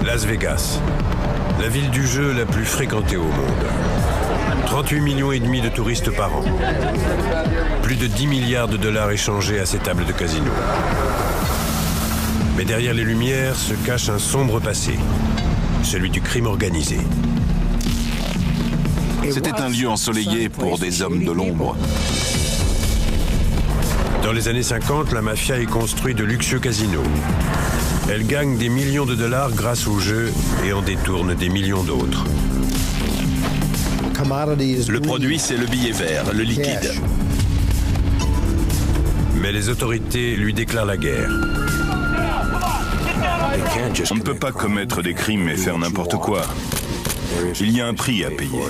Las Vegas, la ville du jeu la plus fréquentée au monde. 38,5 millions de touristes par an. Plus de 10 milliards de dollars échangés à ces tables de casino. Mais derrière les lumières se cache un sombre passé, celui du crime organisé. C'était un lieu ensoleillé pour des hommes de l'ombre. Dans les années 50, la mafia y construit de luxueux casinos. Elle gagne des millions de dollars grâce au jeu et en détourne des millions d'autres. Le produit, c'est le billet vert, le liquide. Mais les autorités lui déclarent la guerre. On ne peut pas commettre des crimes et faire n'importe quoi. Il y a un prix à payer.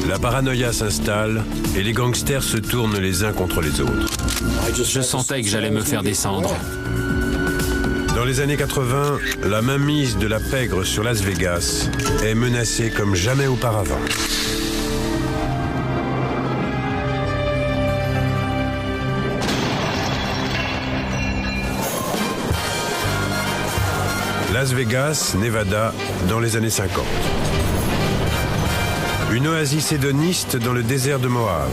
La paranoïa s'installe et les gangsters se tournent les uns contre les autres. Je sentais que j'allais me faire descendre. Dans les années 80, la mainmise de la pègre sur Las Vegas est menacée comme jamais auparavant. Las Vegas, Nevada, dans les années 50. Une oasis hédoniste dans le désert de Moab.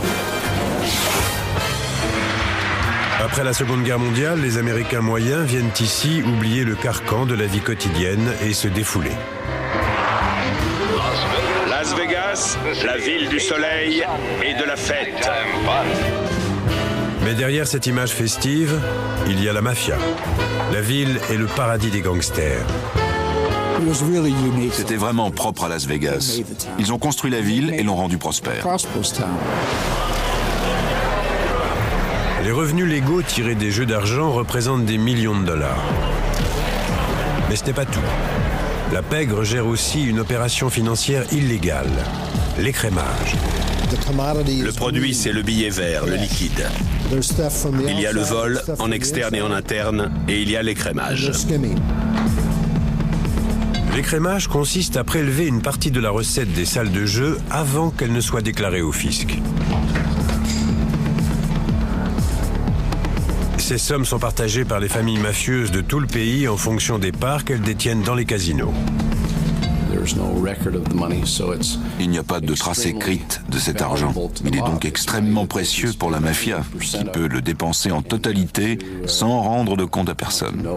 Après la Seconde Guerre mondiale, les Américains moyens viennent ici oublier le carcan de la vie quotidienne et se défouler. Las Vegas, la ville du soleil et de la fête. Mais derrière cette image festive, il y a la mafia. La ville est le paradis des gangsters. C'était vraiment propre à Las Vegas. Ils ont construit la ville et l'ont rendue prospère. Les revenus légaux tirés des jeux d'argent représentent des millions de dollars. Mais ce n'est pas tout. La pègre gère aussi une opération financière illégale, l'écrémage. Le produit, c'est le billet vert, le liquide. Il y a le vol, en externe et en interne, et il y a l'écrémage. L'écrémage consiste à prélever une partie de la recette des salles de jeu avant qu'elle ne soit déclarée au fisc. Ces sommes sont partagées par les familles mafieuses de tout le pays en fonction des parts qu'elles détiennent dans les casinos. Il n'y a pas de trace écrite de cet argent. Il est donc extrêmement précieux pour la mafia, qui peut le dépenser en totalité sans rendre de compte à personne.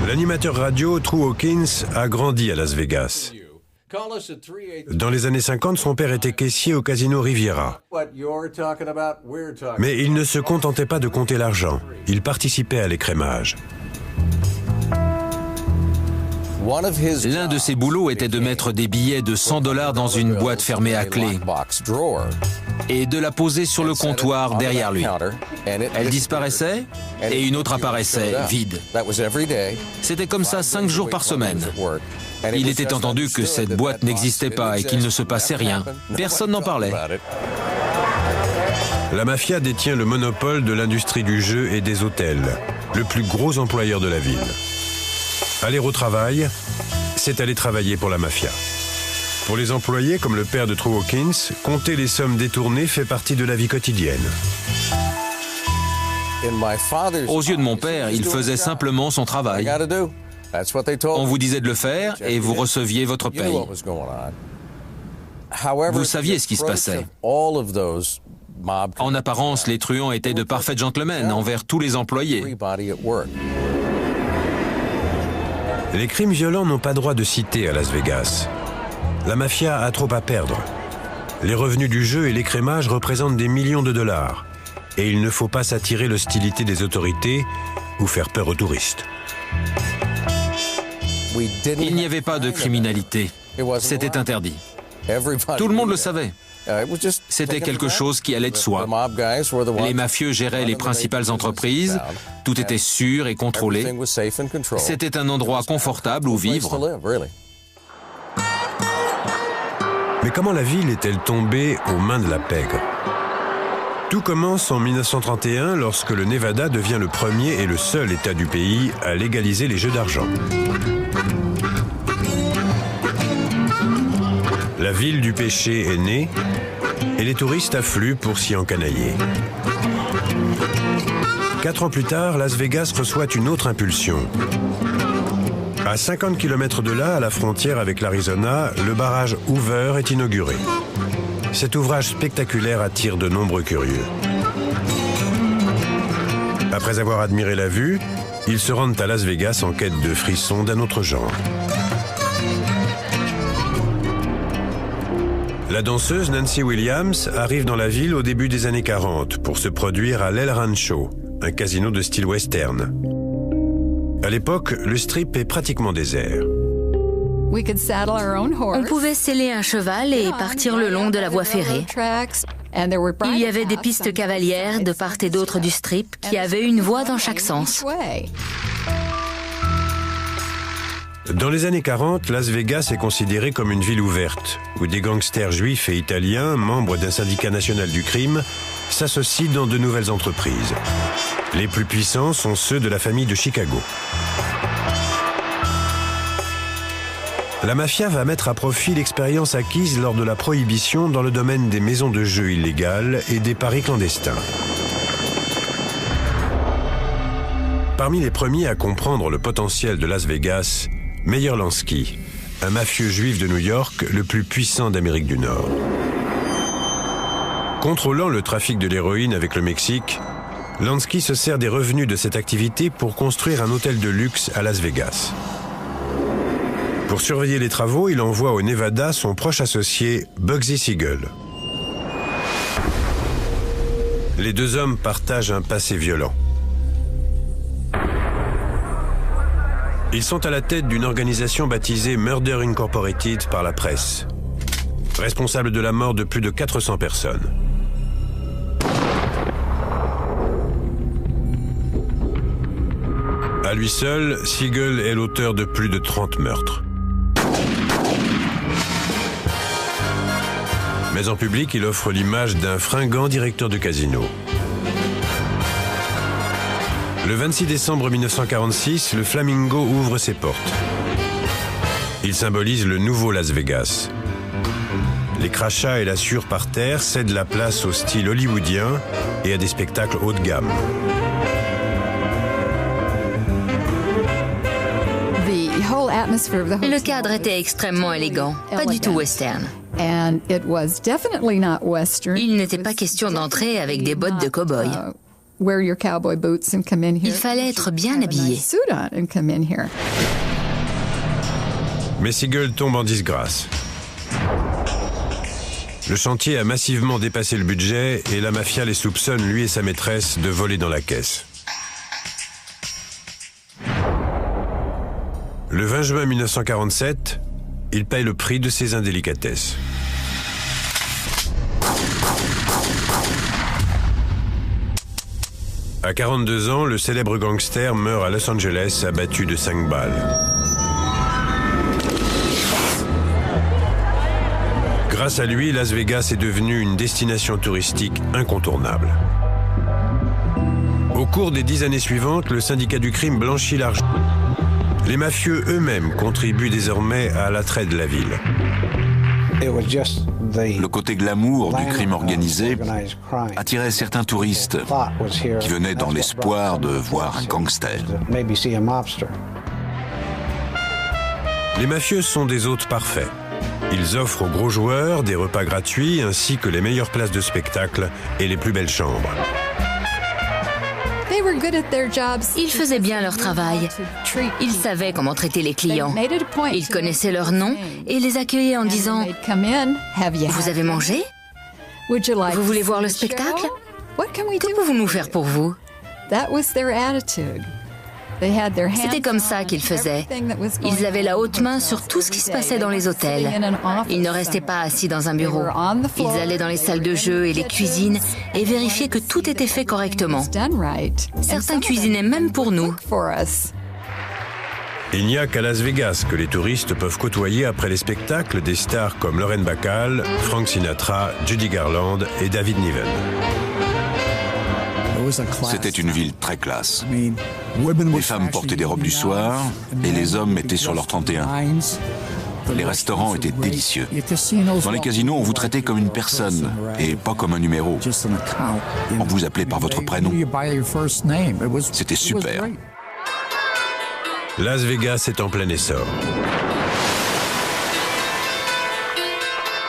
L'animateur radio True Hawkins a grandi à Las Vegas. Dans les années 50, son père était caissier au casino Riviera. Mais il ne se contentait pas de compter l'argent. Il participait à l'écrémage. L'un de ses boulots était de mettre des billets de 100 $ dans une boîte fermée à clé et de la poser sur le comptoir derrière lui. Elle disparaissait et une autre apparaissait, vide. C'était comme ça 5 jours par semaine. Il était entendu que cette boîte n'existait pas et qu'il ne se passait rien. Personne n'en parlait. La mafia détient le monopole de l'industrie du jeu et des hôtels, le plus gros employeur de la ville. Aller au travail, c'est aller travailler pour la mafia. Pour les employés, comme le père de True Hawkins, compter les sommes détournées fait partie de la vie quotidienne. Aux yeux de mon père, il faisait simplement son travail. On vous disait de le faire et vous receviez votre paye. Vous saviez ce qui se passait. En apparence, les truands étaient de parfaits gentlemen envers tous les employés. Les crimes violents n'ont pas droit de cité à Las Vegas. La mafia a trop à perdre. Les revenus du jeu et l'écrémage représentent des millions de dollars. Et il ne faut pas s'attirer l'hostilité des autorités ou faire peur aux touristes. Il n'y avait pas de criminalité. C'était interdit. Tout le monde le savait. C'était quelque chose qui allait de soi. Les mafieux géraient les principales entreprises, tout était sûr et contrôlé. C'était un endroit confortable où vivre. Mais comment la ville est-elle tombée aux mains de la pègre? Tout commence en 1931 lorsque le Nevada devient le premier et le seul État du pays à légaliser les jeux d'argent. La ville du péché est née et les touristes affluent pour s'y encanailler. 4 ans plus tard, Las Vegas reçoit une autre impulsion. À 50 km de là, à la frontière avec l'Arizona, le barrage Hoover est inauguré. Cet ouvrage spectaculaire attire de nombreux curieux. Après avoir admiré la vue, ils se rendent à Las Vegas en quête de frissons d'un autre genre. La danseuse Nancy Williams arrive dans la ville au début des années 40 pour se produire à l'El Rancho, un casino de style western. À l'époque, le strip est pratiquement désert. On pouvait sceller un cheval et partir le long de la voie ferrée. Il y avait des pistes cavalières de part et d'autre du strip qui avaient une voie dans chaque sens. Dans les années 40, Las Vegas est considérée comme une ville ouverte, où des gangsters juifs et italiens, membres d'un syndicat national du crime, s'associent dans de nouvelles entreprises. Les plus puissants sont ceux de la famille de Chicago. La mafia va mettre à profit l'expérience acquise lors de la prohibition dans le domaine des maisons de jeux illégales et des paris clandestins. Parmi les premiers à comprendre le potentiel de Las Vegas, Meyer Lansky, un mafieux juif de New York, le plus puissant d'Amérique du Nord. Contrôlant le trafic de l'héroïne avec le Mexique, Lansky se sert des revenus de cette activité pour construire un hôtel de luxe à Las Vegas. Pour surveiller les travaux, il envoie au Nevada son proche associé Bugsy Siegel. Les deux hommes partagent un passé violent. Ils sont à la tête d'une organisation baptisée Murder Incorporated par la presse, responsable de la mort de plus de 400 personnes. À lui seul, Siegel est l'auteur de plus de 30 meurtres. Mais en public, il offre l'image d'un fringant directeur de casino. Le 26 décembre 1946, le Flamingo ouvre ses portes. Il symbolise le nouveau Las Vegas. Les crachats et la sueur par terre cèdent la place au style hollywoodien et à des spectacles haut de gamme. Le cadre était extrêmement élégant, pas du tout western. Il n'était pas question d'entrer avec des bottes de cow-boy. Il fallait être bien habillé. Mais Siegel tombe en disgrâce. Le chantier a massivement dépassé le budget et la mafia les soupçonne, lui et sa maîtresse, de voler dans la caisse. Le 20 juin 1947, il paye le prix de ses indélicatesses. À 42 ans, le célèbre gangster meurt à Los Angeles abattu de 5 balles. Grâce à lui, Las Vegas est devenue une destination touristique incontournable. Au cours des 10 années suivantes, le syndicat du crime blanchit l'argent. Les mafieux eux-mêmes contribuent désormais à l'attrait de la ville. Le côté glamour du crime organisé attirait certains touristes qui venaient dans l'espoir de voir un gangster. Les mafieux sont des hôtes parfaits. Ils offrent aux gros joueurs des repas gratuits ainsi que les meilleures places de spectacle et les plus belles chambres. Ils faisaient bien leur travail. Ils savaient comment traiter les clients. Ils connaissaient leurs noms et les accueillaient en disant « Vous avez mangé? Vous voulez voir le spectacle? Que pouvons-nous faire pour vous ?» C'était comme ça qu'ils faisaient. Ils avaient la haute main sur tout ce qui se passait dans les hôtels. Ils ne restaient pas assis dans un bureau. Ils allaient dans les salles de jeu et les cuisines et vérifiaient que tout était fait correctement. Certains cuisinaient même pour nous. Il n'y a qu'à Las Vegas que les touristes peuvent côtoyer après les spectacles des stars comme Lauren Bacall, Frank Sinatra, Judy Garland et David Niven. C'était une ville très classe. Les femmes portaient des robes du soir et les hommes étaient sur leur 31. Les restaurants étaient délicieux. Dans les casinos, on vous traitait comme une personne et pas comme un numéro. On vous appelait par votre prénom. C'était super. Las Vegas est en plein essor.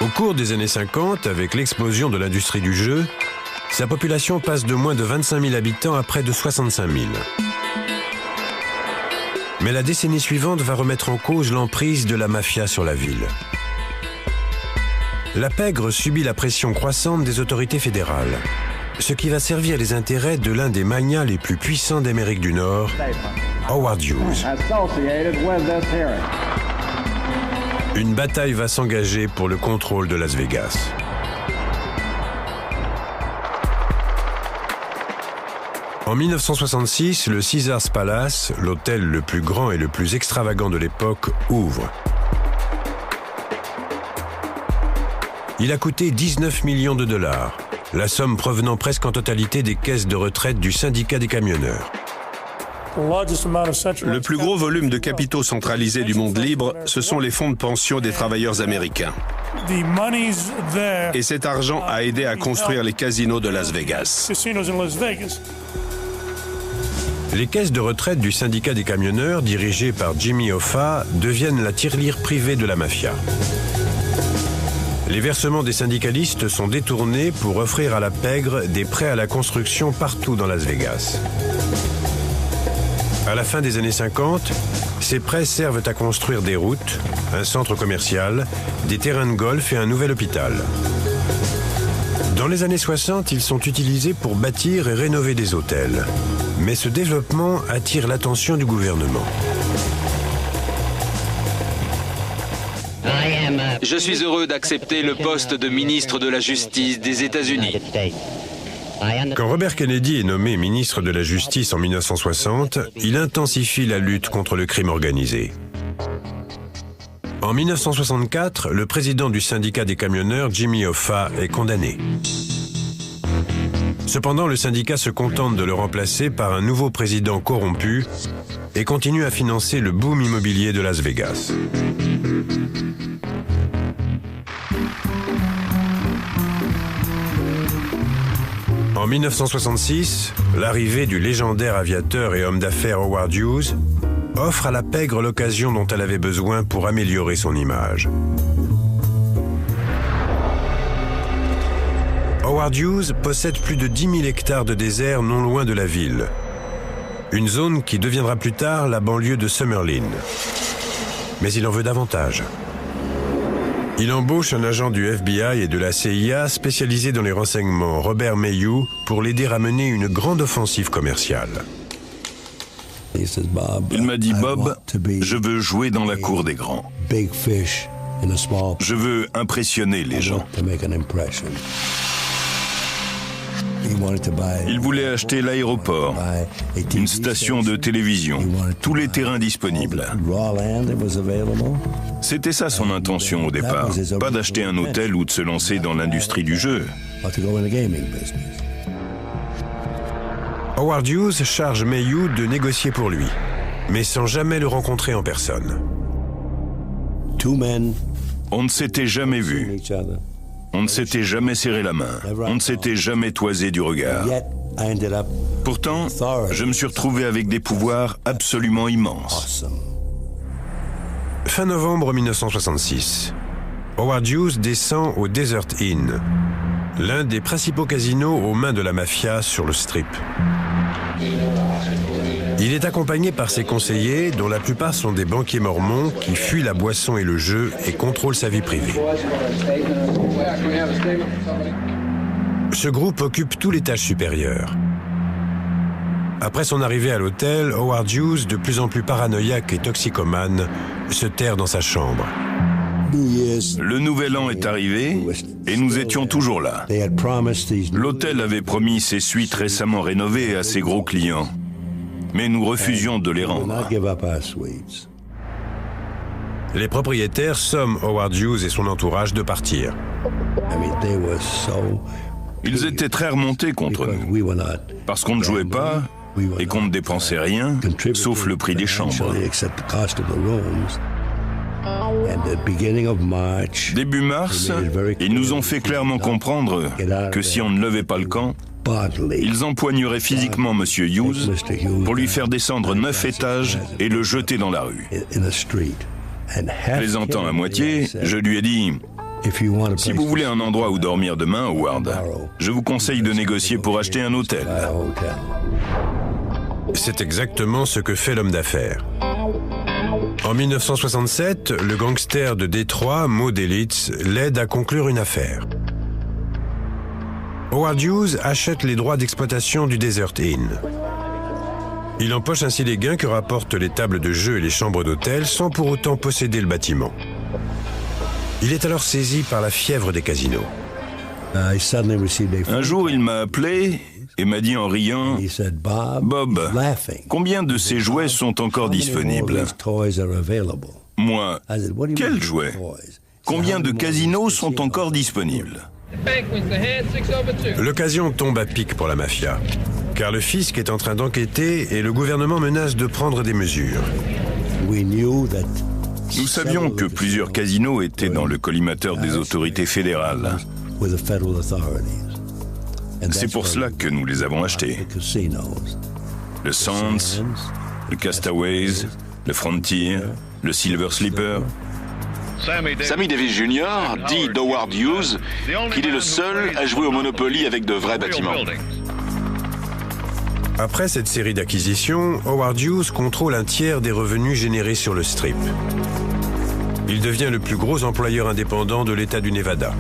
Au cours des années 50, avec l'explosion de l'industrie du jeu, sa population passe de moins de 25 000 habitants à près de 65 000. Mais la décennie suivante va remettre en cause l'emprise de la mafia sur la ville. La pègre subit la pression croissante des autorités fédérales, ce qui va servir les intérêts de l'un des magnats les plus puissants d'Amérique du Nord, Howard Hughes. Une bataille va s'engager pour le contrôle de Las Vegas. En 1966, le Caesars Palace, l'hôtel le plus grand et le plus extravagant de l'époque, ouvre. Il a coûté 19 millions de dollars, la somme provenant presque en totalité des caisses de retraite du syndicat des camionneurs. Le plus gros volume de capitaux centralisés du monde libre, ce sont les fonds de pension des travailleurs américains. Et cet argent a aidé à construire les casinos de Las Vegas. Les caisses de retraite du syndicat des camionneurs, dirigées par Jimmy Hoffa, deviennent la tirelire privée de la mafia. Les versements des syndicalistes sont détournés pour offrir à la pègre des prêts à la construction partout dans Las Vegas. À la fin des années 50, ces prêts servent à construire des routes, un centre commercial, des terrains de golf et un nouvel hôpital. Dans les années 60, ils sont utilisés pour bâtir et rénover des hôtels. Mais ce développement attire l'attention du gouvernement. Je suis heureux d'accepter le poste de ministre de la Justice des États-Unis. Quand Robert Kennedy est nommé ministre de la Justice en 1960, il intensifie la lutte contre le crime organisé. En 1964, le président du syndicat des camionneurs, Jimmy Hoffa, est condamné. Cependant, le syndicat se contente de le remplacer par un nouveau président corrompu et continue à financer le boom immobilier de Las Vegas. En 1966, l'arrivée du légendaire aviateur et homme d'affaires Howard Hughes offre à la pègre l'occasion dont elle avait besoin pour améliorer son image. Howard Hughes possède plus de 10 000 hectares de désert non loin de la ville. Une zone qui deviendra plus tard la banlieue de Summerlin. Mais il en veut davantage. Il embauche un agent du FBI et de la CIA spécialisé dans les renseignements, Robert Mayhew, pour l'aider à mener une grande offensive commerciale. Il m'a dit, Bob, je veux jouer dans la cour des grands. Je veux impressionner les gens. Il voulait acheter l'aéroport, une station de télévision, tous les terrains disponibles. C'était ça son intention au départ, pas d'acheter un hôtel ou de se lancer dans l'industrie du jeu. Howard Hughes charge Mayhew de négocier pour lui, mais sans jamais le rencontrer en personne. On ne s'était jamais vus. On ne s'était jamais serré la main. On ne s'était jamais toisé du regard. Pourtant, je me suis retrouvé avec des pouvoirs absolument immenses. Fin novembre 1966, Howard Hughes descend au Desert Inn, l'un des principaux casinos aux mains de la mafia sur le Strip. Il est accompagné par ses conseillers, dont la plupart sont des banquiers mormons qui fuient la boisson et le jeu et contrôlent sa vie privée. Ce groupe occupe tous les étages supérieurs. Après son arrivée à l'hôtel, Howard Hughes, de plus en plus paranoïaque et toxicomane, se terre dans sa chambre. Le nouvel an est arrivé et nous étions toujours là. L'hôtel avait promis ses suites récemment rénovées à ses gros clients, mais nous refusions de les rendre. Les propriétaires somment Howard Hughes et son entourage de partir. Ils étaient très remontés contre nous, parce qu'on ne jouait pas et qu'on ne dépensait rien, sauf le prix des chambres. Début mars, ils nous ont fait clairement comprendre que si on ne levait pas le camp, ils empoigneraient physiquement M. Hughes pour lui faire descendre 9 étages et le jeter dans la rue. Plaisantant à moitié, je lui ai dit « Si vous voulez un endroit où dormir demain, Howard, je vous conseille de négocier pour acheter un hôtel. » C'est exactement ce que fait l'homme d'affaires. En 1967, le gangster de Détroit, Mo Delitz, l'aide à conclure une affaire. Howard Hughes achète les droits d'exploitation du Desert Inn. Il empoche ainsi les gains que rapportent les tables de jeu et les chambres d'hôtel sans pour autant posséder le bâtiment. Il est alors saisi par la fièvre des casinos. Un jour, il m'a appelé et m'a dit en riant « Bob, combien de ces jouets sont encore disponibles ?» Moi, quels jouets? Combien de casinos sont encore disponibles? L'occasion tombe à pic pour la mafia, car le fisc est en train d'enquêter et le gouvernement menace de prendre des mesures. Nous savions que plusieurs casinos étaient dans le collimateur des autorités fédérales. C'est pour cela que nous les avons achetés. Le Sands, le Castaways, le Frontier, le Silver Slipper. Sammy Davis Jr. dit d'Howard Hughes qu'il est le seul à jouer au Monopoly avec de vrais bâtiments. Après cette série d'acquisitions, Howard Hughes contrôle un tiers des revenus générés sur le Strip. Il devient le plus gros employeur indépendant de l'État du Nevada.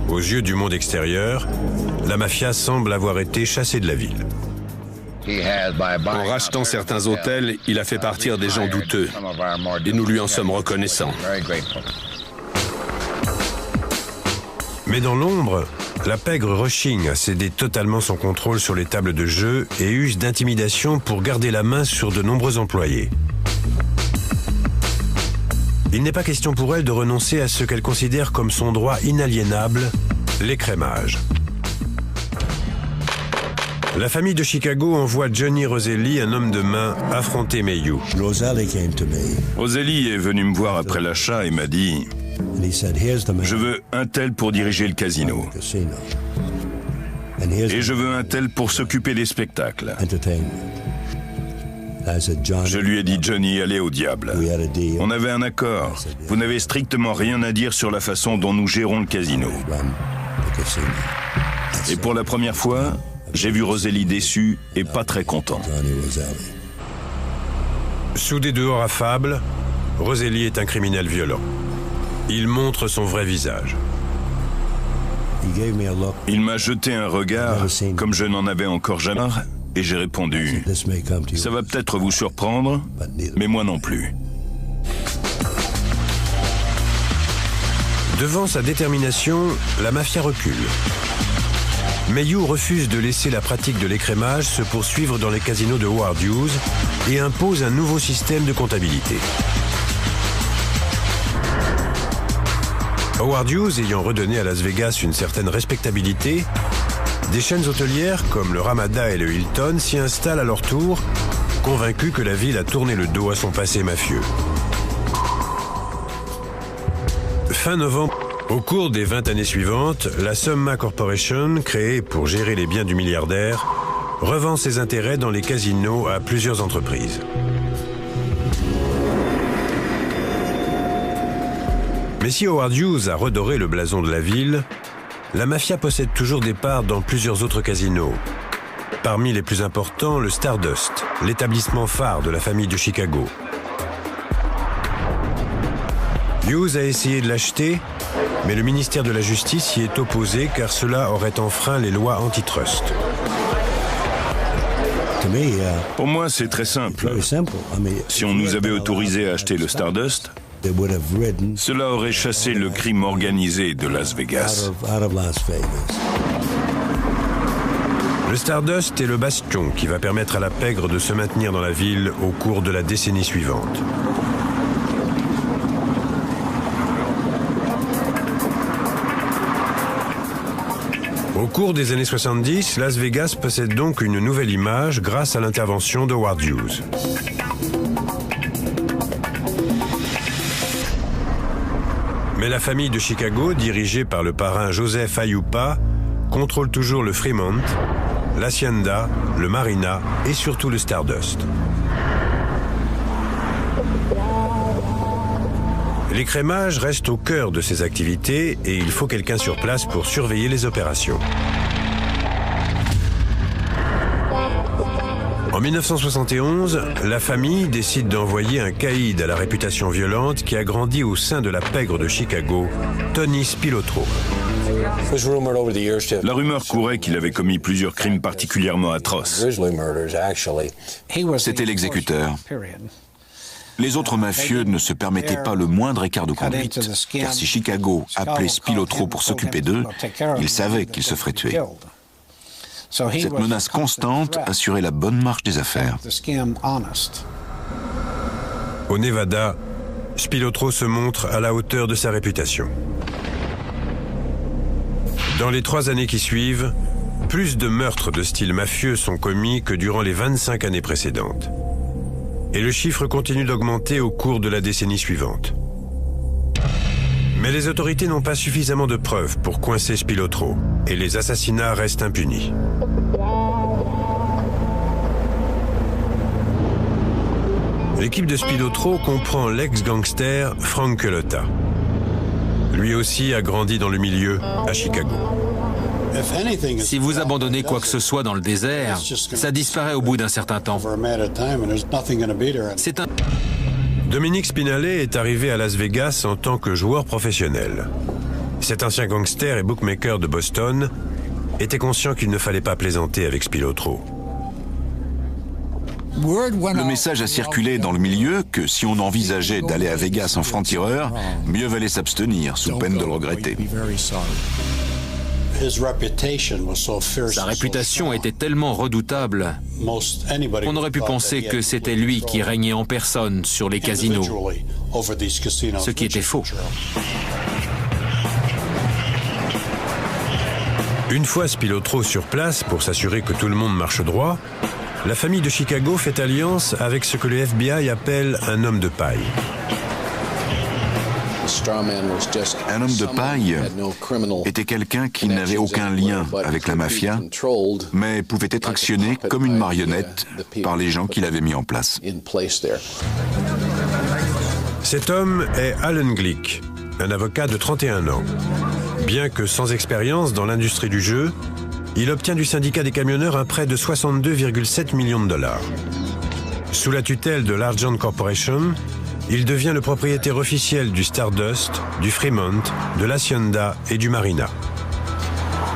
Aux yeux du monde extérieur, la mafia semble avoir été chassée de la ville. En rachetant certains hôtels, il a fait partir des gens douteux. Et nous lui en sommes reconnaissants. Mais dans l'ombre, la pègre Rushing a cédé totalement son contrôle sur les tables de jeu et use d'intimidation pour garder la main sur de nombreux employés. Il n'est pas question pour elle de renoncer à ce qu'elle considère comme son droit inaliénable, l'écrémage. La famille de Chicago envoie Johnny Roselli, un homme de main, affronter Mayhew. Roselli est venu me voir après l'achat et m'a dit « Je veux un tel pour diriger le casino. Et je veux un tel pour s'occuper des spectacles. » Je lui ai dit « Johnny, allez au diable. On avait un accord. Vous n'avez strictement rien à dire sur la façon dont nous gérons le casino. » Et pour la première fois, j'ai vu Roselli déçu et pas très content. Sous des dehors affables, Roselli est un criminel violent. Il montre son vrai visage. Il m'a jeté un regard comme je n'en avais encore jamais et j'ai répondu « Ça va peut-être vous surprendre, mais moi non plus. » Devant sa détermination, la mafia recule. Mayhew refuse de laisser la pratique de l'écrémage se poursuivre dans les casinos de Howard Hughes et impose un nouveau système de comptabilité. Howard Hughes ayant redonné à Las Vegas une certaine respectabilité, des chaînes hôtelières comme le Ramada et le Hilton s'y installent à leur tour, convaincus que la ville a tourné le dos à son passé mafieux. Fin novembre, au cours des 20 années suivantes, la Summa Corporation, créée pour gérer les biens du milliardaire, revend ses intérêts dans les casinos à plusieurs entreprises. Mais si Howard Hughes a redoré le blason de la ville, la mafia possède toujours des parts dans plusieurs autres casinos. Parmi les plus importants, le Stardust, l'établissement phare de la famille de Chicago. Hughes a essayé de l'acheter, mais le ministère de la Justice y est opposé car cela aurait enfreint les lois antitrust. Pour moi, c'est très simple. Si on nous avait autorisé à acheter le Stardust, cela aurait chassé le crime organisé de Las Vegas. Le Stardust est le bastion qui va permettre à la pègre de se maintenir dans la ville au cours de la décennie suivante. Au cours des années 70, Las Vegas possède donc une nouvelle image grâce à l'intervention de Howard Hughes. Mais la famille de Chicago, dirigée par le parrain Joseph Ayupa, contrôle toujours le Fremont, l'Hacienda, le Marina et surtout le Stardust. L'écrémage reste au cœur de ces activités et il faut quelqu'un sur place pour surveiller les opérations. En 1971, la famille décide d'envoyer un caïd à la réputation violente qui a grandi au sein de la pègre de Chicago, Tony Spilotro. La rumeur courait qu'il avait commis plusieurs crimes particulièrement atroces. C'était l'exécuteur. Les autres mafieux ne se permettaient pas le moindre écart de conduite, car si Chicago appelait Spilotro pour s'occuper d'eux, ils savaient qu'ils se feraient tuer. Cette menace constante assurait la bonne marche des affaires. Au Nevada, Spilotro se montre à la hauteur de sa réputation. Dans les 3 années qui suivent, plus de meurtres de style mafieux sont commis que durant les 25 années précédentes. Et le chiffre continue d'augmenter au cours de la décennie suivante. Mais les autorités n'ont pas suffisamment de preuves pour coincer Spilotro, et les assassinats restent impunis. L'équipe de Spilotro comprend l'ex-gangster Frank Cullotta. Lui aussi a grandi dans le milieu à Chicago. Si vous abandonnez quoi que ce soit dans le désert, ça disparaît au bout d'un certain temps. Dominique Spinale est arrivé à Las Vegas en tant que joueur professionnel. Cet ancien gangster et bookmaker de Boston était conscient qu'il ne fallait pas plaisanter avec Spilotro. Le message a circulé dans le milieu que si on envisageait d'aller à Vegas en franc-tireur, mieux valait s'abstenir, sous peine de le regretter. Sa réputation était tellement redoutable qu'on aurait pu penser que c'était lui qui régnait en personne sur les casinos, ce qui était faux. Une fois Spilotro sur place pour s'assurer que tout le monde marche droit, la famille de Chicago fait alliance avec ce que le FBI appelle un homme de paille. Un homme de paille était quelqu'un qui n'avait aucun lien avec la mafia, mais pouvait être actionné comme une marionnette par les gens qui l'avaient mis en place. Cet homme est Alan Glick, un avocat de 31 ans. Bien que sans expérience dans l'industrie du jeu, il obtient du syndicat des camionneurs un prêt de 62,7 millions de dollars. Sous la tutelle de l'Argent Corporation, il devient le propriétaire officiel du Stardust, du Fremont, de l'Hacienda et du Marina.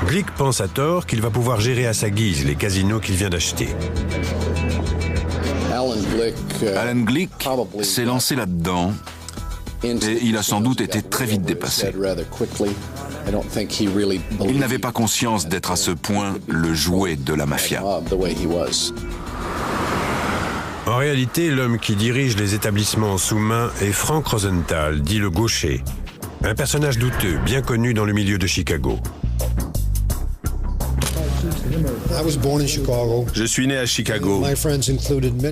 Glick pense à tort qu'il va pouvoir gérer à sa guise les casinos qu'il vient d'acheter. Alan Glick s'est lancé là-dedans et il a sans doute été très vite dépassé. Il n'avait pas conscience d'être à ce point le jouet de la mafia. En réalité, l'homme qui dirige les établissements sous main est Frank Rosenthal, dit le gaucher, un personnage douteux, bien connu dans le milieu de Chicago. Je suis né à Chicago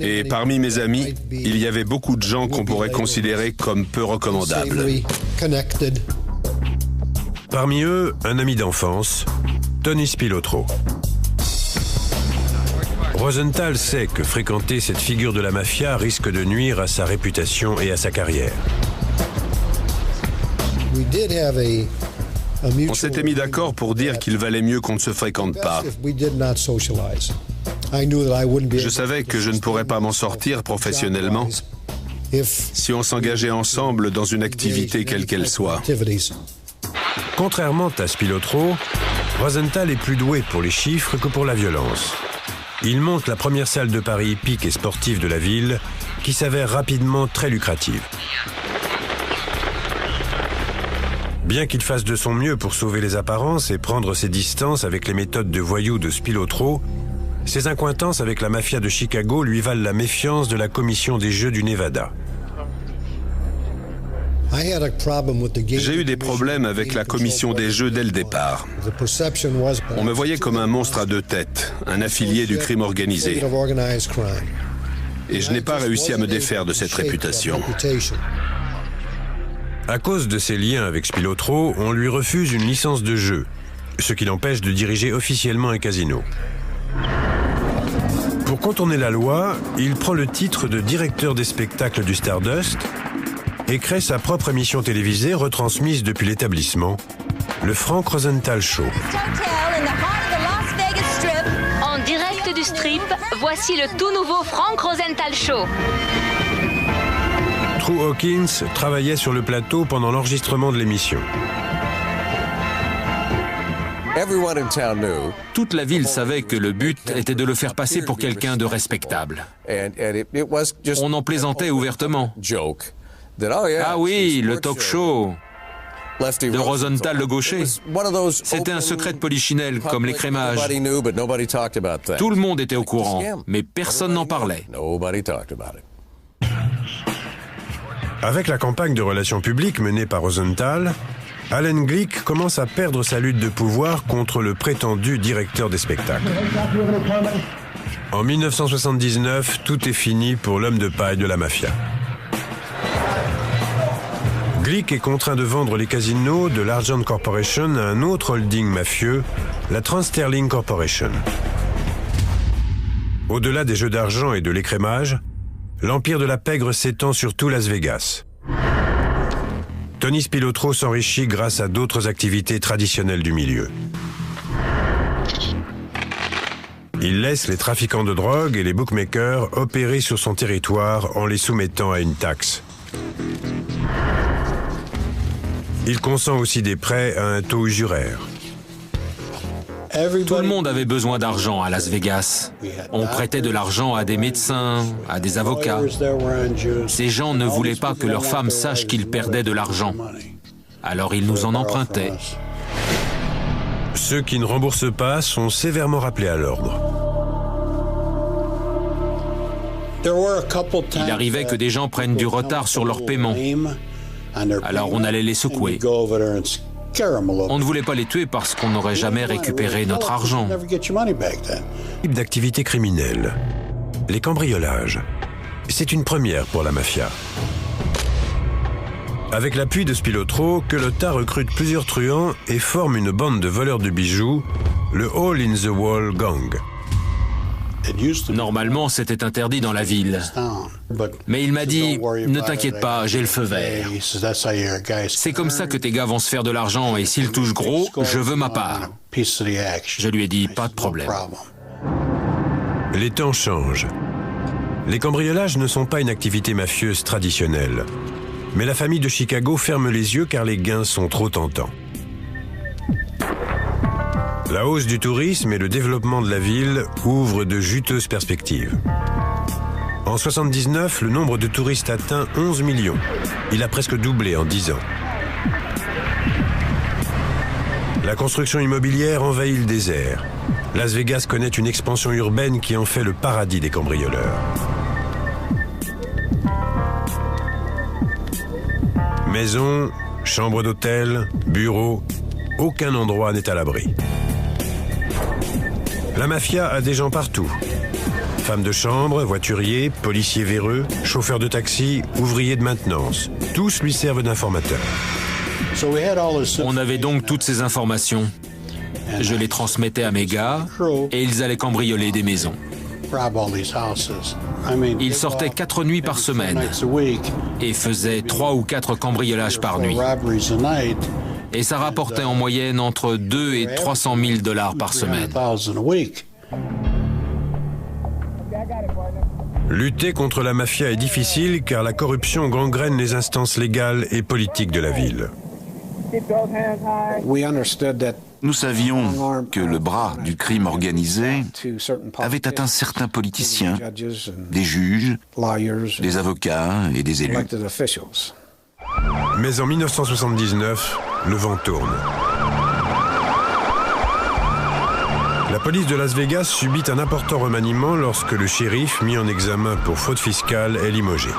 et parmi mes amis, il y avait beaucoup de gens qu'on pourrait considérer comme peu recommandables. Parmi eux, un ami d'enfance, Tony Spilotro. Rosenthal sait que fréquenter cette figure de la mafia risque de nuire à sa réputation et à sa carrière. On s'était mis d'accord pour dire qu'il valait mieux qu'on ne se fréquente pas. Je savais que je ne pourrais pas m'en sortir professionnellement si on s'engageait ensemble dans une activité quelle qu'elle soit. Contrairement à Spilotro, Rosenthal est plus doué pour les chiffres que pour la violence. Il monte la première salle de paris hippique et sportive de la ville, qui s'avère rapidement très lucrative. Bien qu'il fasse de son mieux pour sauver les apparences et prendre ses distances avec les méthodes de voyou de Spilotro, ses accointances avec la mafia de Chicago lui valent la méfiance de la commission des jeux du Nevada. J'ai eu des problèmes avec la commission des jeux dès le départ. On me voyait comme un monstre à deux têtes, un affilié du crime organisé. Et je n'ai pas réussi à me défaire de cette réputation. À cause de ses liens avec Spilotro, on lui refuse une licence de jeu, ce qui l'empêche de diriger officiellement un casino. Pour contourner la loi, il prend le titre de directeur des spectacles du Stardust et crée sa propre émission télévisée retransmise depuis l'établissement, le Frank Rosenthal Show. En direct du Strip, voici le tout nouveau Frank Rosenthal Show. True Hawkins travaillait sur le plateau pendant l'enregistrement de l'émission. Toute la ville savait que le but était de le faire passer pour quelqu'un de respectable. On en plaisantait ouvertement. Ah oui, le talk show de Rosenthal le gaucher. C'était un secret de polichinelle, comme l'écrémage. Tout le monde était au courant, mais personne n'en parlait. Avec la campagne de relations publiques menée par Rosenthal, Allen Glick commence à perdre sa lutte de pouvoir contre le prétendu directeur des spectacles. En 1979, tout est fini pour l'homme de paille de la mafia. Glick est contraint de vendre les casinos de l'Argent Corporation à un autre holding mafieux, la Trans-Sterling Corporation. Au-delà des jeux d'argent et de l'écrémage, l'empire de la pègre s'étend sur tout Las Vegas. Tony Spilotro s'enrichit grâce à d'autres activités traditionnelles du milieu. Il laisse les trafiquants de drogue et les bookmakers opérer sur son territoire en les soumettant à une taxe. Il consent aussi des prêts à un taux usuraire. Tout le monde avait besoin d'argent à Las Vegas. On prêtait de l'argent à des médecins, à des avocats. Ces gens ne voulaient pas que leurs femmes sachent qu'ils perdaient de l'argent. Alors ils nous en empruntaient. Ceux qui ne remboursent pas sont sévèrement rappelés à l'ordre. Il arrivait que des gens prennent du retard sur leur paiement. Alors on allait les secouer. On ne voulait pas les tuer parce qu'on n'aurait jamais récupéré notre argent. Type d'activité criminelle. Les cambriolages. C'est une première pour la mafia. Avec l'appui de Spilotro, Culotta recrute plusieurs truands et forme une bande de voleurs de bijoux, le Hole in the Wall Gang. Normalement, c'était interdit dans la ville. Mais il m'a dit, ne t'inquiète pas, j'ai le feu vert. C'est comme ça que tes gars vont se faire de l'argent et s'ils touchent gros, je veux ma part. Je lui ai dit, pas de problème. Les temps changent. Les cambriolages ne sont pas une activité mafieuse traditionnelle. Mais la famille de Chicago ferme les yeux car les gains sont trop tentants. La hausse du tourisme et le développement de la ville ouvrent de juteuses perspectives. En 1979, le nombre de touristes atteint 11 millions. Il a presque doublé en 10 ans. La construction immobilière envahit le désert. Las Vegas connaît une expansion urbaine qui en fait le paradis des cambrioleurs. Maisons, chambres d'hôtel, bureaux, aucun endroit n'est à l'abri. La mafia a des gens partout. Femmes de chambre, voituriers, policiers véreux, chauffeurs de taxi, ouvriers de maintenance. Tous lui servent d'informateurs. On avait donc toutes ces informations. Je les transmettais à mes gars et ils allaient cambrioler des maisons. Ils sortaient 4 nuits par semaine et faisaient 3 ou 4 cambriolages par nuit. Et ça rapportait en moyenne entre 2 et 300 000 $ par semaine. Lutter contre la mafia est difficile car la corruption gangrène les instances légales et politiques de la ville. Nous savions que le bras du crime organisé avait atteint certains politiciens, des juges, des avocats et des élus. Mais en 1979, le vent tourne. La police de Las Vegas subit un important remaniement lorsque le shérif, mis en examen pour fraude fiscale, est limogé.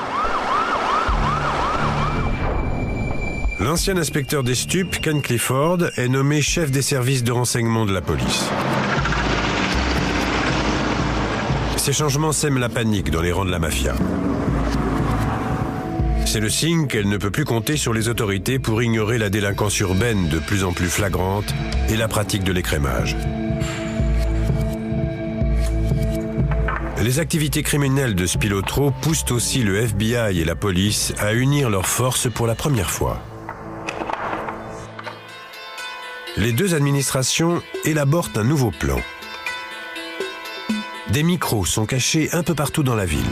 L'ancien inspecteur des stupes, Ken Clifford, est nommé chef des services de renseignement de la police. Ces changements sèment la panique dans les rangs de la mafia. C'est le signe qu'elle ne peut plus compter sur les autorités pour ignorer la délinquance urbaine de plus en plus flagrante et la pratique de l'écrémage. Les activités criminelles de Spilotro poussent aussi le FBI et la police à unir leurs forces pour la première fois. Les deux administrations élaborent un nouveau plan. Des micros sont cachés un peu partout dans la ville.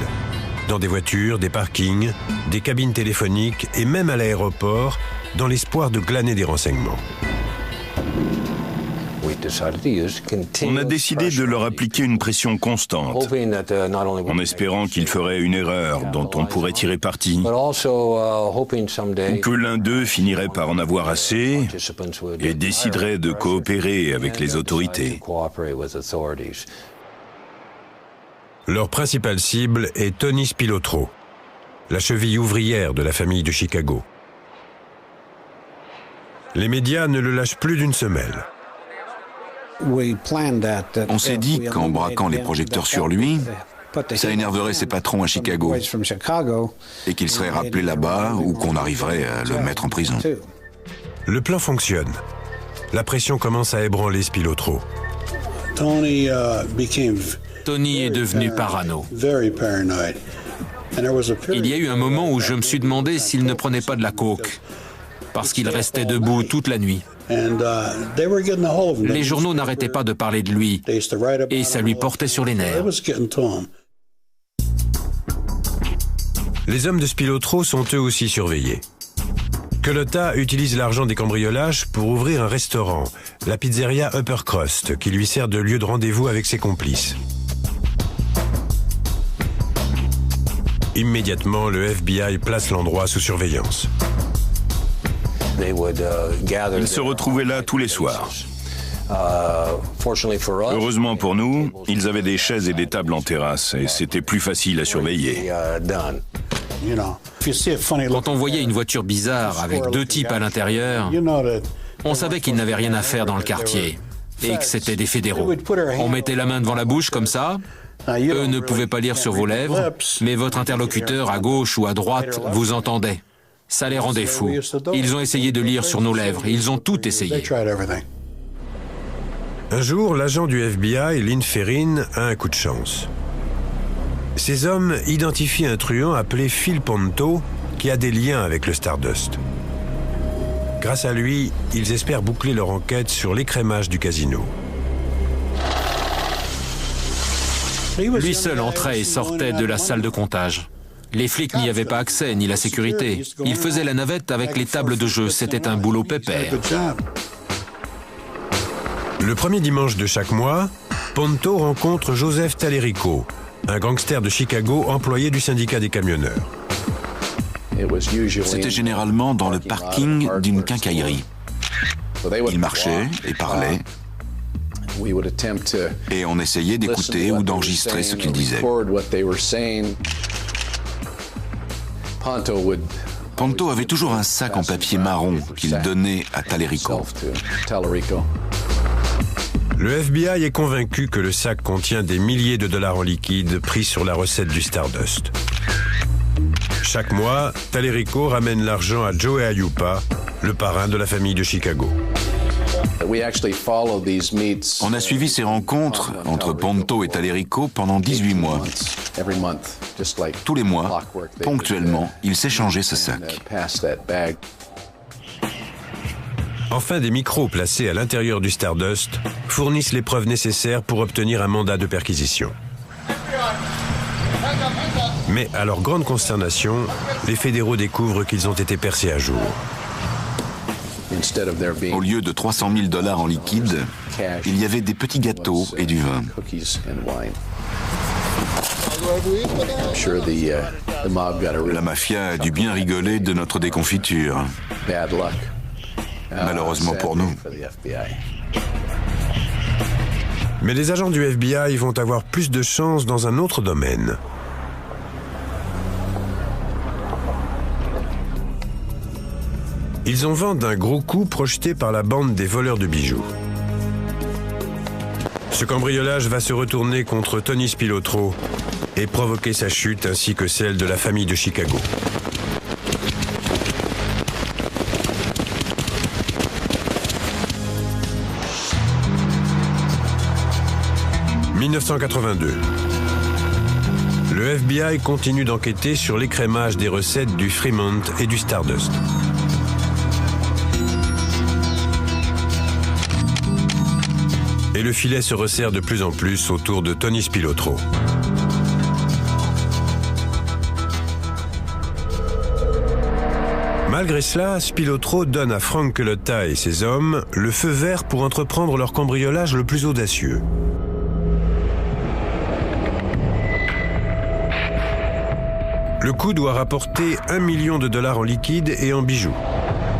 Dans des voitures, des parkings, des cabines téléphoniques et même à l'aéroport, dans l'espoir de glaner des renseignements. On a décidé de leur appliquer une pression constante, en espérant qu'ils feraient une erreur dont on pourrait tirer parti, ou que l'un d'eux finirait par en avoir assez et déciderait de coopérer avec les autorités. Leur principale cible est Tony Spilotro, la cheville ouvrière de la famille de Chicago. Les médias ne le lâchent plus d'une semelle. On s'est dit qu'en braquant les projecteurs sur lui, ça énerverait ses patrons à Chicago et qu'il serait rappelé là-bas ou qu'on arriverait à le mettre en prison. Le plan fonctionne. La pression commence à ébranler Spilotro. Tony est devenu parano. Il y a eu un moment où je me suis demandé s'il ne prenait pas de la coke, parce qu'il restait debout toute la nuit. Les journaux n'arrêtaient pas de parler de lui, et ça lui portait sur les nerfs. Les hommes de Spilotro sont eux aussi surveillés. Culota utilise l'argent des cambriolages pour ouvrir un restaurant, la pizzeria Upper Crust, qui lui sert de lieu de rendez-vous avec ses complices. Immédiatement, le FBI place l'endroit sous surveillance. Ils se retrouvaient là tous les soirs. Heureusement pour nous, ils avaient des chaises et des tables en terrasse et c'était plus facile à surveiller. Quand on voyait une voiture bizarre avec deux types à l'intérieur, on savait qu'ils n'avaient rien à faire dans le quartier et que c'était des fédéraux. On mettait la main devant la bouche comme ça. Eux ne pouvaient pas lire sur vos lèvres, mais votre interlocuteur à gauche ou à droite vous entendait. Ça les rendait fous. Ils ont essayé de lire sur nos lèvres. Ils ont tout essayé. Un jour, l'agent du FBI, Lynn Ferrin, a un coup de chance. Ces hommes identifient un truand appelé Phil Ponto qui a des liens avec le Stardust. Grâce à lui, ils espèrent boucler leur enquête sur l'écrémage du casino. Lui seul entrait et sortait de la salle de comptage. Les flics n'y avaient pas accès, ni la sécurité. Il faisait la navette avec les tables de jeu. C'était un boulot pépère. Le premier dimanche de chaque mois, Ponto rencontre Joseph Talerico, un gangster de Chicago employé du syndicat des camionneurs. C'était généralement dans le parking d'une quincaillerie. Il marchait et parlait, et on essayait d'écouter ou d'enregistrer ce qu'il disait. Ponto avait toujours un sac en papier marron qu'il donnait à Talerico. Le FBI est convaincu que le sac contient des milliers de dollars en liquide pris sur la recette du Stardust. Chaque mois, Talerico ramène l'argent à Joe Aiuppa, le parrain de la famille de Chicago. On a suivi ces rencontres entre Ponto et Talerico pendant 18 mois. Tous les mois, ponctuellement, ils s'échangeaient ce sac. Enfin, des micros placés à l'intérieur du Stardust fournissent les preuves nécessaires pour obtenir un mandat de perquisition. Mais à leur grande consternation, les fédéraux découvrent qu'ils ont été percés à jour. Au lieu de 300 000 dollars en liquide, il y avait des petits gâteaux et du vin. La mafia a dû bien rigoler de notre déconfiture. Malheureusement pour nous. Mais les agents du FBI vont avoir plus de chance dans un autre domaine. Ils ont vent d'un gros coup projeté par la bande des voleurs de bijoux. Ce cambriolage va se retourner contre Tony Spilotro et provoquer sa chute ainsi que celle de la famille de Chicago. 1982. Le FBI continue d'enquêter sur l'écrémage des recettes du Fremont et du Stardust. Et le filet se resserre de plus en plus autour de Tony Spilotro. Malgré cela, Spilotro donne à Frank Cullotta et ses hommes le feu vert pour entreprendre leur cambriolage le plus audacieux. Le coup doit rapporter $1 million en liquide et en bijoux.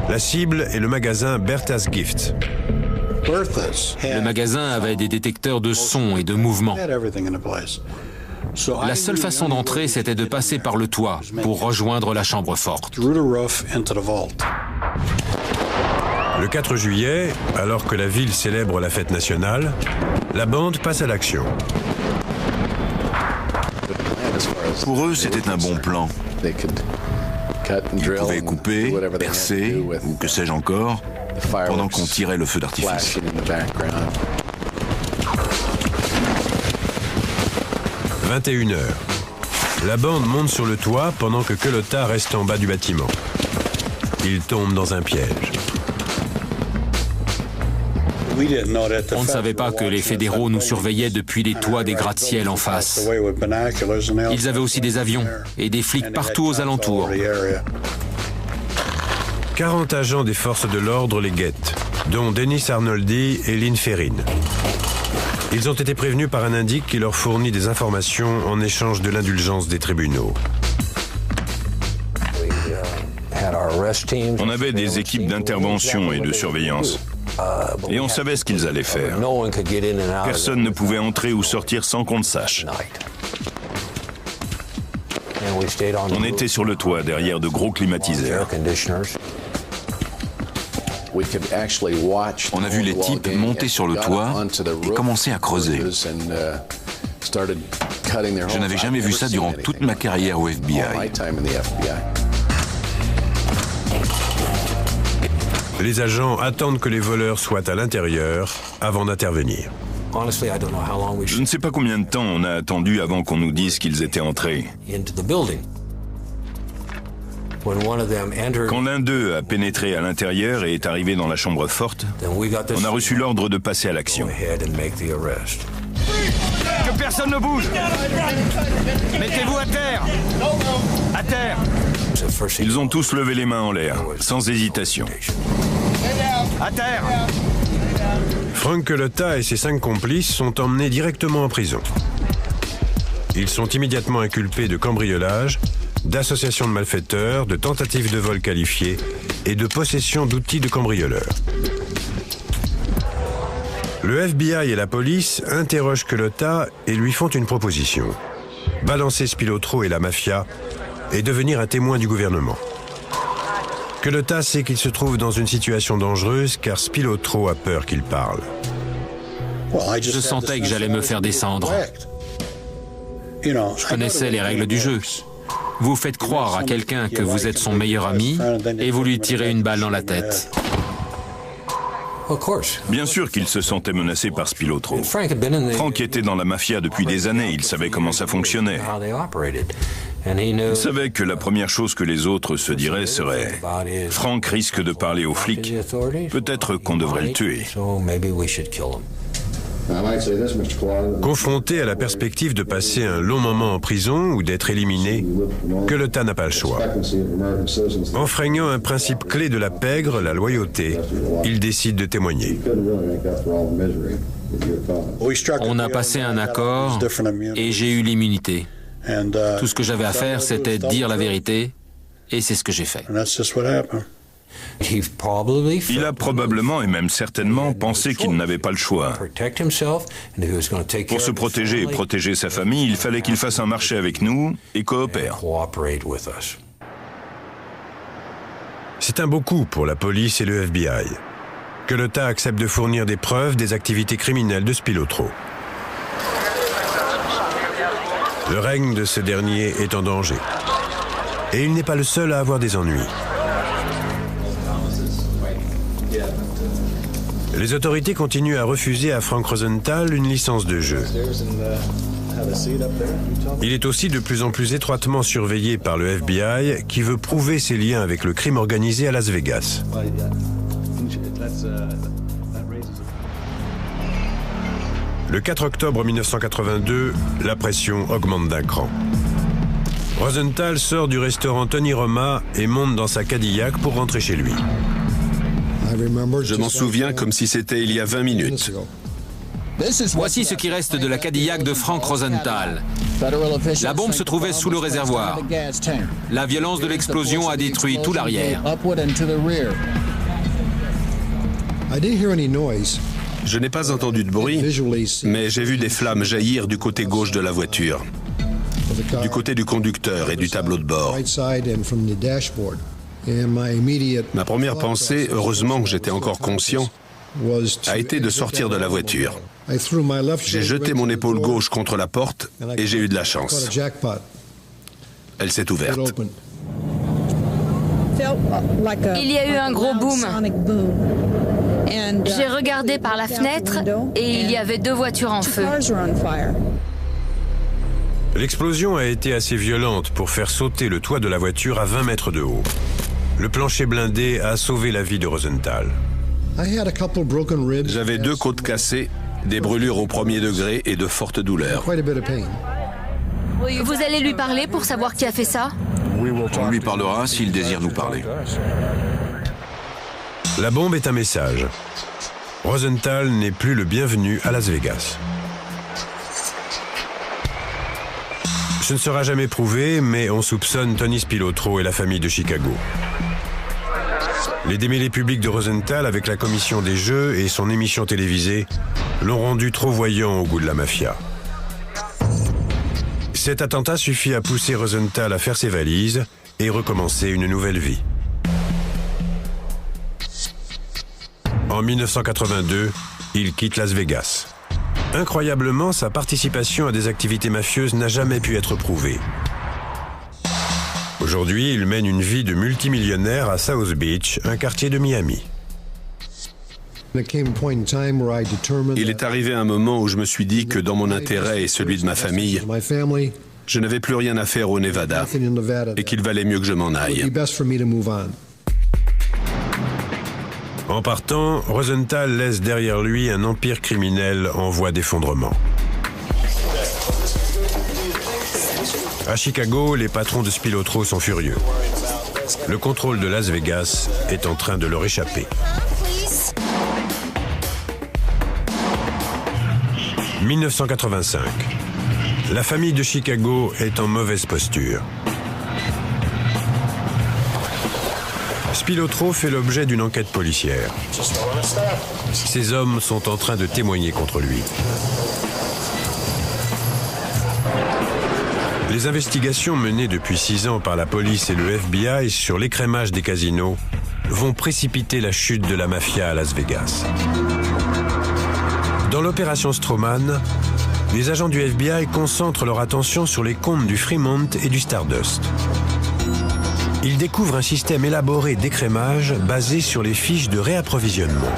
La cible est le magasin Bertha's Gifts. Le magasin avait des détecteurs de son et de mouvement. La seule façon d'entrer, c'était de passer par le toit pour rejoindre la chambre forte. Le 4 juillet, alors que la ville célèbre la fête nationale, la bande passe à l'action. Pour eux, c'était un bon plan. Ils pouvaient couper, percer, ou que sais-je encore, pendant qu'on tirait le feu d'artifice. « 21h. La bande monte sur le toit pendant que Cullotta reste en bas du bâtiment. Il tombe dans un piège. On ne savait pas que les fédéraux nous surveillaient depuis les toits des gratte-ciel en face. Ils avaient aussi des avions et des flics partout aux alentours. 40 agents des forces de l'ordre les guettent, dont Dennis Arnoldi et Lynn Ferrin. Ils ont été prévenus par un indique qui leur fournit des informations en échange de l'indulgence des tribunaux. On avait des équipes d'intervention et de surveillance. Et on savait ce qu'ils allaient faire. Personne ne pouvait entrer ou sortir sans qu'on le sache. On était sur le toit, derrière de gros climatiseurs. On a vu les types monter sur le toit et commencer à creuser. Je n'avais jamais vu ça durant toute ma carrière au FBI. Les agents attendent que les voleurs soient à l'intérieur avant d'intervenir. Je ne sais pas combien de temps on a attendu avant qu'on nous dise qu'ils étaient entrés. Quand l'un d'eux a pénétré à l'intérieur et est arrivé dans la chambre forte, on a reçu l'ordre de passer à l'action. Que personne ne bouge! Mettez-vous à terre! À terre! Ils ont tous levé les mains en l'air, sans hésitation. À terre! Frank Cullotta et ses 5 complices sont emmenés directement en prison. Ils sont immédiatement inculpés de cambriolage, d'association de malfaiteurs, de tentative de vol qualifiée et de possession d'outils de cambrioleurs. Le FBI et la police interrogent Cullotta et lui font une proposition. Balancer Spilotro et la mafia et devenir un témoin du gouvernement. Cullotta sait qu'il se trouve dans une situation dangereuse car Spilotro a peur qu'il parle. Je sentais que j'allais me faire descendre. Je connaissais les règles du jeu. Vous faites croire à quelqu'un que vous êtes son meilleur ami et vous lui tirez une balle dans la tête. Bien sûr qu'il se sentait menacé par Spilotro. Frank était dans la mafia depuis des années, il savait comment ça fonctionnait. Il savait que la première chose que les autres se diraient serait « Frank risque de parler aux flics, peut-être qu'on devrait le tuer ». Confronté à la perspective de passer un long moment en prison ou d'être éliminé, Cullotta n'a pas le choix. Enfreignant un principe clé de la pègre, la loyauté, il décide de témoigner. On a passé un accord et j'ai eu l'immunité. Tout ce que j'avais à faire, c'était dire la vérité, et c'est ce que j'ai fait. Il a probablement et même certainement pensé qu'il n'avait pas le choix. Pour se protéger et protéger sa famille, il fallait qu'il fasse un marché avec nous et coopère. C'est un beau coup pour la police et le FBI. Cullotta accepte de fournir des preuves des activités criminelles de Spilotro. Le règne de ce dernier est en danger. Et il n'est pas le seul à avoir des ennuis. Les autorités continuent à refuser à Frank Rosenthal une licence de jeu. Il est aussi de plus en plus étroitement surveillé par le FBI qui veut prouver ses liens avec le crime organisé à Las Vegas. Le 4 octobre 1982, la pression augmente d'un cran. Rosenthal sort du restaurant Tony Roma et monte dans sa Cadillac pour rentrer chez lui. Je m'en souviens comme si c'était il y a 20 minutes. Voici ce qui reste de la Cadillac de Frank Rosenthal. La bombe se trouvait sous le réservoir. La violence de l'explosion a détruit tout l'arrière. Je n'ai pas entendu de bruit, mais j'ai vu des flammes jaillir du côté gauche de la voiture, du côté du conducteur et du tableau de bord. Ma première pensée, heureusement que j'étais encore conscient, a été de sortir de la voiture. J'ai jeté mon épaule gauche contre la porte et j'ai eu de la chance. Elle s'est ouverte. Il y a eu un gros boom. J'ai regardé par la fenêtre et il y avait 2 voitures en feu. L'explosion a été assez violente pour faire sauter le toit de la voiture à 20 mètres de haut. Le plancher blindé a sauvé la vie de Rosenthal. J'avais 2 côtes cassées, des brûlures au 1er degré et de fortes douleurs. Vous allez lui parler pour savoir qui a fait ça? On lui parlera s'il désire nous parler. La bombe est un message. Rosenthal n'est plus le bienvenu à Las Vegas. Ce ne sera jamais prouvé, mais on soupçonne Tony Spilotro et la famille de Chicago. Les démêlés publics de Rosenthal avec la commission des jeux et son émission télévisée l'ont rendu trop voyant au goût de la mafia. Cet attentat suffit à pousser Rosenthal à faire ses valises et recommencer une nouvelle vie. En 1982, il quitte Las Vegas. Incroyablement, sa participation à des activités mafieuses n'a jamais pu être prouvée. Aujourd'hui, il mène une vie de multimillionnaire à South Beach, un quartier de Miami. Il est arrivé un moment où je me suis dit que dans mon intérêt et celui de ma famille, je n'avais plus rien à faire au Nevada et qu'il valait mieux que je m'en aille. En partant, Rosenthal laisse derrière lui un empire criminel en voie d'effondrement. À Chicago, les patrons de Spilotro sont furieux. Le contrôle de Las Vegas est en train de leur échapper. 1985. La famille de Chicago est en mauvaise posture. Spilotro fait l'objet d'une enquête policière. Ces hommes sont en train de témoigner contre lui. Les investigations menées depuis 6 ans par la police et le FBI sur l'écrémage des casinos vont précipiter la chute de la mafia à Las Vegas. Dans l'opération Strawman, les agents du FBI concentrent leur attention sur les comptes du Fremont et du Stardust. Ils découvrent un système élaboré d'écrémage basé sur les fiches de réapprovisionnement.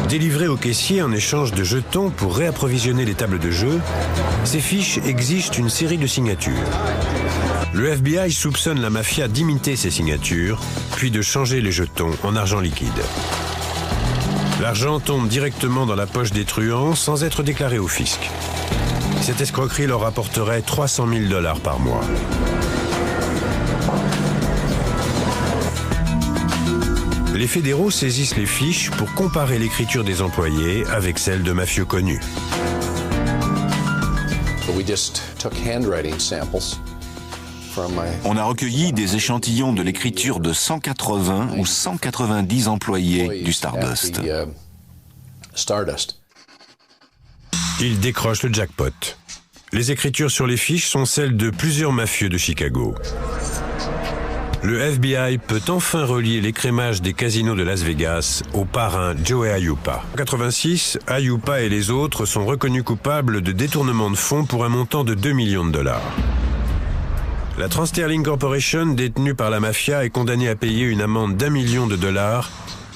Délivrées aux caissiers en échange de jetons pour réapprovisionner les tables de jeu, ces fiches exigent une série de signatures. Le FBI soupçonne la mafia d'imiter ces signatures, puis de changer les jetons en argent liquide. L'argent tombe directement dans la poche des truands sans être déclaré au fisc. Cette escroquerie leur rapporterait 300 000 $ par mois. Les fédéraux saisissent les fiches pour comparer l'écriture des employés avec celle de mafieux connus. On a recueilli des échantillons de l'écriture de 180 ou 190 employés du Stardust. Ils décrochent le jackpot. Les écritures sur les fiches sont celles de plusieurs mafieux de Chicago. Le FBI peut enfin relier l'écrémage des casinos de Las Vegas au parrain Joey Aiuppa. En 1986, Aiuppa et les autres sont reconnus coupables de détournement de fonds pour un montant de 2 millions de $. La Transterling Corporation, détenue par la mafia, est condamnée à payer une amende d'1 million de $,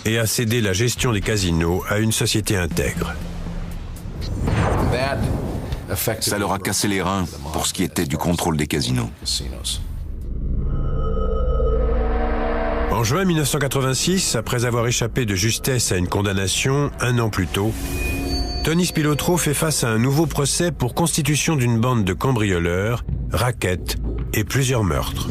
et a cédé la gestion des casinos à une société intègre. Ça leur a cassé les reins pour ce qui était du contrôle des casinos. En juin 1986, après avoir échappé de justesse à une condamnation 1 an plus tôt, Tony Spilotro fait face à un nouveau procès pour constitution d'une bande de cambrioleurs, rackets et plusieurs meurtres.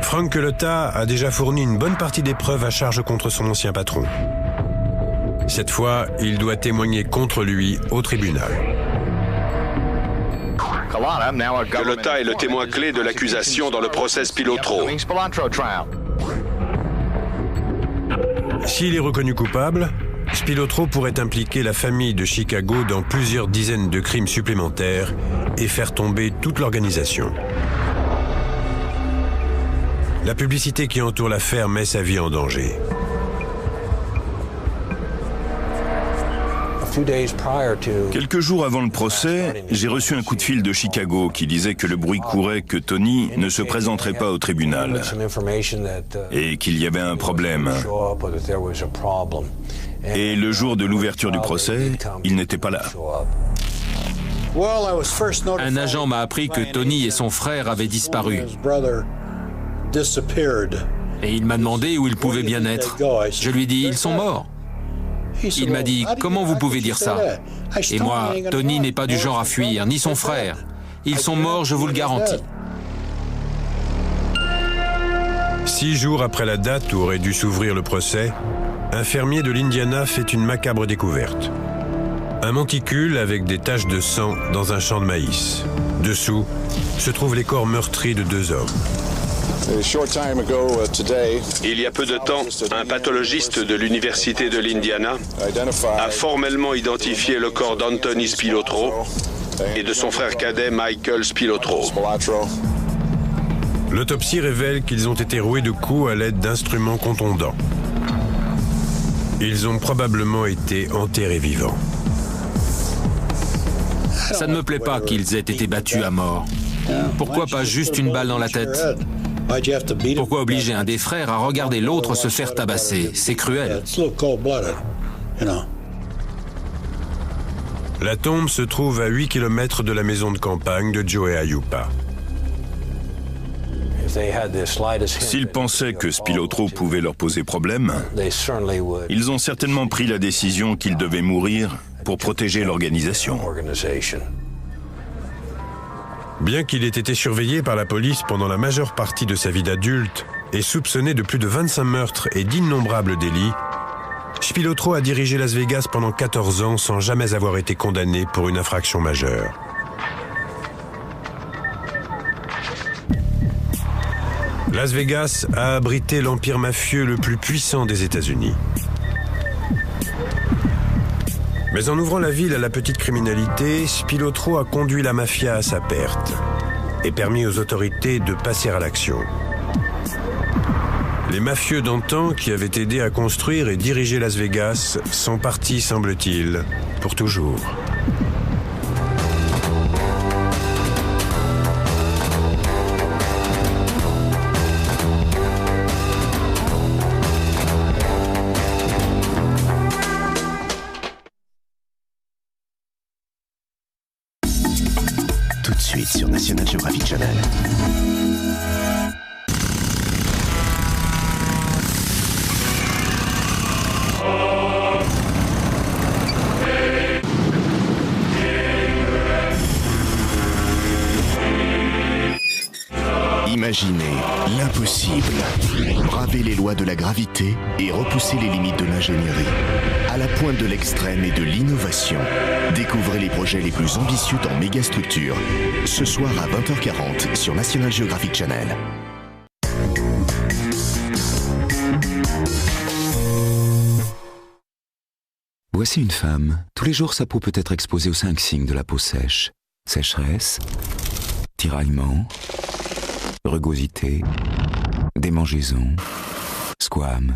Frank Cullotta a déjà fourni une bonne partie des preuves à charge contre son ancien patron. Cette fois, il doit témoigner contre lui au tribunal. Cullotta est le témoin clé de l'accusation dans le procès Spilotro. S'il est reconnu coupable, Spilotro pourrait impliquer la famille de Chicago dans plusieurs dizaines de crimes supplémentaires et faire tomber toute l'organisation. La publicité qui entoure l'affaire met sa vie en danger. Quelques jours avant le procès, j'ai reçu un coup de fil de Chicago qui disait que le bruit courait que Tony ne se présenterait pas au tribunal et qu'il y avait un problème. Et le jour de l'ouverture du procès, il n'était pas là. Un agent m'a appris que Tony et son frère avaient disparu. Et il m'a demandé où ils pouvaient bien être. Je lui ai dit, ils sont morts. Il m'a dit, comment vous pouvez dire ça? Et moi, Tony n'est pas du genre à fuir, ni son frère. Ils sont morts, je vous le garantis. 6 jours après la date où aurait dû s'ouvrir le procès, un fermier de l'Indiana fait une macabre découverte. Un monticule avec des taches de sang dans un champ de maïs. Dessous se trouvent les corps meurtris de 2 hommes. Il y a peu de temps, un pathologiste de l'Université de l'Indiana a formellement identifié le corps d'Anthony Spilotro et de son frère cadet Michael Spilotro. L'autopsie révèle qu'ils ont été roués de coups à l'aide d'instruments contondants. Ils ont probablement été enterrés vivants. Ça ne me plaît pas qu'ils aient été battus à mort. Pourquoi pas juste une balle dans la tête? Pourquoi obliger un des frères à regarder l'autre se faire tabasser? C'est cruel. La tombe se trouve à 8 km de la maison de campagne de Joe Aiuppa. S'ils pensaient que Spilotro pouvait leur poser problème, ils ont certainement pris la décision qu'ils devaient mourir pour protéger l'organisation. Bien qu'il ait été surveillé par la police pendant la majeure partie de sa vie d'adulte et soupçonné de plus de 25 meurtres et d'innombrables délits, Spilotro a dirigé Las Vegas pendant 14 ans sans jamais avoir été condamné pour une infraction majeure. Las Vegas a abrité l'empire mafieux le plus puissant des États-Unis. Mais en ouvrant la ville à la petite criminalité, Spilotro a conduit la mafia à sa perte et permis aux autorités de passer à l'action. Les mafieux d'antan qui avaient aidé à construire et diriger Las Vegas sont partis, semble-t-il, pour toujours. Tout de suite sur National Geographic Channel. Imaginez l'impossible. Braver les lois de la gravité et repousser les limites de l'ingénierie. À la pointe de l'extrême et de l'innovation. Découvrez les projets les plus ambitieux dans Mégastructure. Ce soir à 20h40 sur National Geographic Channel. Voici une femme. Tous les jours, sa peau peut être exposée aux 5 signes de la peau sèche. Sécheresse, tiraillement, rugosité, démangeaison, squame.